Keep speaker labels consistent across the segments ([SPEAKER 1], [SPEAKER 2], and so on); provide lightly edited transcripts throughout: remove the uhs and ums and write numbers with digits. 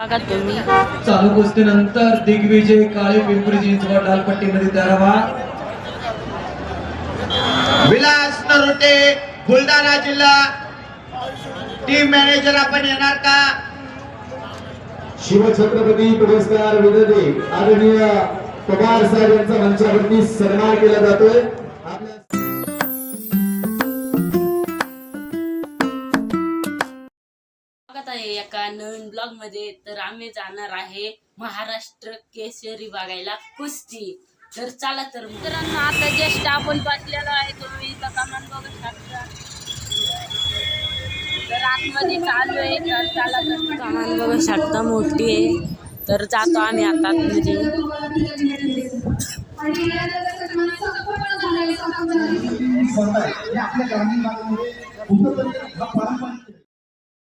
[SPEAKER 1] बघा तुम्ही
[SPEAKER 2] चालू कुस्तीनंतर दिग्विजय काळे पिंपरी चिंचवड लालपट्टीमध्ये तयार.
[SPEAKER 3] विलास नरोटे बुलढाणा जिल्हा टीम मॅनेजर आपण येणार का?
[SPEAKER 4] शिवछत्रपती पुरस्कार विजेते आदरणीय पवार साहेब यांचा मंचावरती सन्मान केला जातोय.
[SPEAKER 1] एका नवीन ब्लॉग मध्ये तर आम्ही जाणार आहे महाराष्ट्र केसरी बघायला कुस्ती. तर चला तर मित्रांनो, आता जस्ट आपण बसलेलो आहे, तुम्ही इथं कमान बघू शकता. तर आतमध्ये चालू आहे, तर चला तर कमान बघू शकता मोठी आहे. तर जातो आम्ही आता आतमध्ये.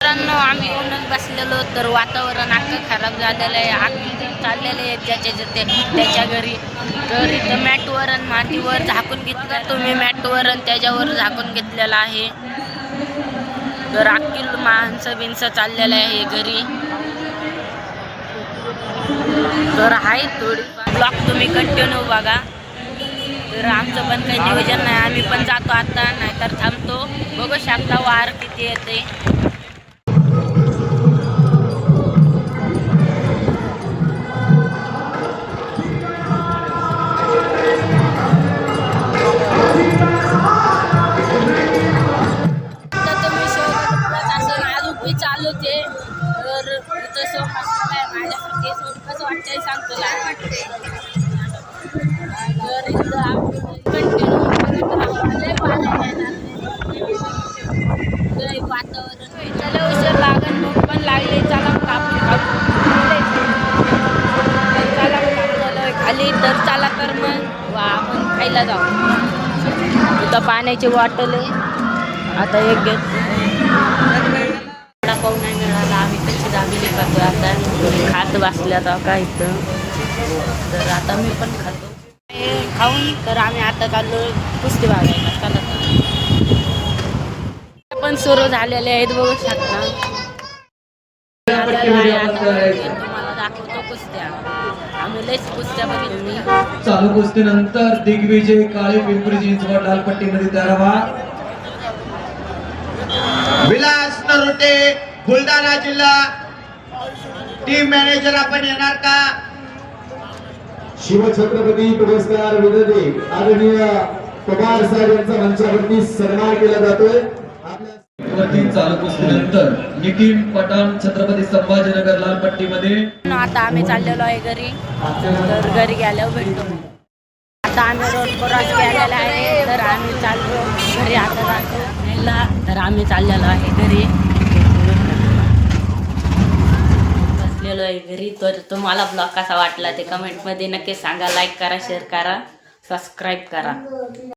[SPEAKER 1] मित्रांनो, आम्ही येऊनच बसलेलो. तर वातावरण अख्खं खराब झालेलं आहे, आग चाललेले आहे ज्याच्या त्याच्या घरी. तर इथं मॅटवर आणि मातीवर झाकून घेतलं, तुम्ही मॅटवर आणि त्याच्यावर झाकून घेतलेलं आहे. तर अख्खी माणसं बिनसं चाललेलं आहे घरी. तर आहे थोडी ब्लॉग तुम्ही कंटिन्यू बघा. तर आमचं पण काही नियोजन नाही, आम्ही पण जातो आता, नाहीतर थांबतो. बघू शकता वार किती येते. चालू ते तर इथं सो मस्त आहे माझ्यासाठी. कसं वाटतंय सांगतो. तर इथं वातावरण त्याला उशीर लागत मग पण लागले. चला चला खाली. तर चला तर मग आपण खायला जाऊ. इथं पाण्याची बॉटल आहे, आता एक घेत. पाव नाही मिळाला, आम्ही कच्ची दाबेली खातो. आता खात बसल्यात का इथं. तर आता मी पण खातो खाऊन. तर आम्ही आता चाललो कुस्ती बघायला. चला पण सुरू झालेले आहेत, बघू शकता. तुम्हाला दाखवतो कुस्त्या. आम्ही लयच कुस्त्या बघितल्या.
[SPEAKER 2] चालू कुस्तीनंतर दिग्विजय काळे पिंपरी चिंचवड लालपट्टीमध्ये तयार.
[SPEAKER 3] विलास नरोटे बुलढाणा जिल्हा टीम मॅनेजर आपण येणार का?
[SPEAKER 4] शिवछत्रपती पुरस्कार विजेते आदरणीय पवार साहेब यांचा मंचावरती सन्मान केला जातोय.
[SPEAKER 2] वरती चालू कुस्तीनंतर नितीन पठाण छत्रपती संभाजीनगर लालपट्टीमध्ये.
[SPEAKER 1] आता आम्ही चाललेलो आहे घरी. तर घरी गेल्यावर भेटतो. आता आम्ही रोड क्रॉस केलेला आहे, तर आम्ही चाललो घरी. आता जातो. तर आम्ही चाललेलो आहे घरी, बसलेलो आहे घरी. तर तुम्हाला ब्लॉग कसा वाटला ते कमेंटमध्ये नक्की सांगा. लाईक करा, शेअर करा, सबस्क्राईब करा.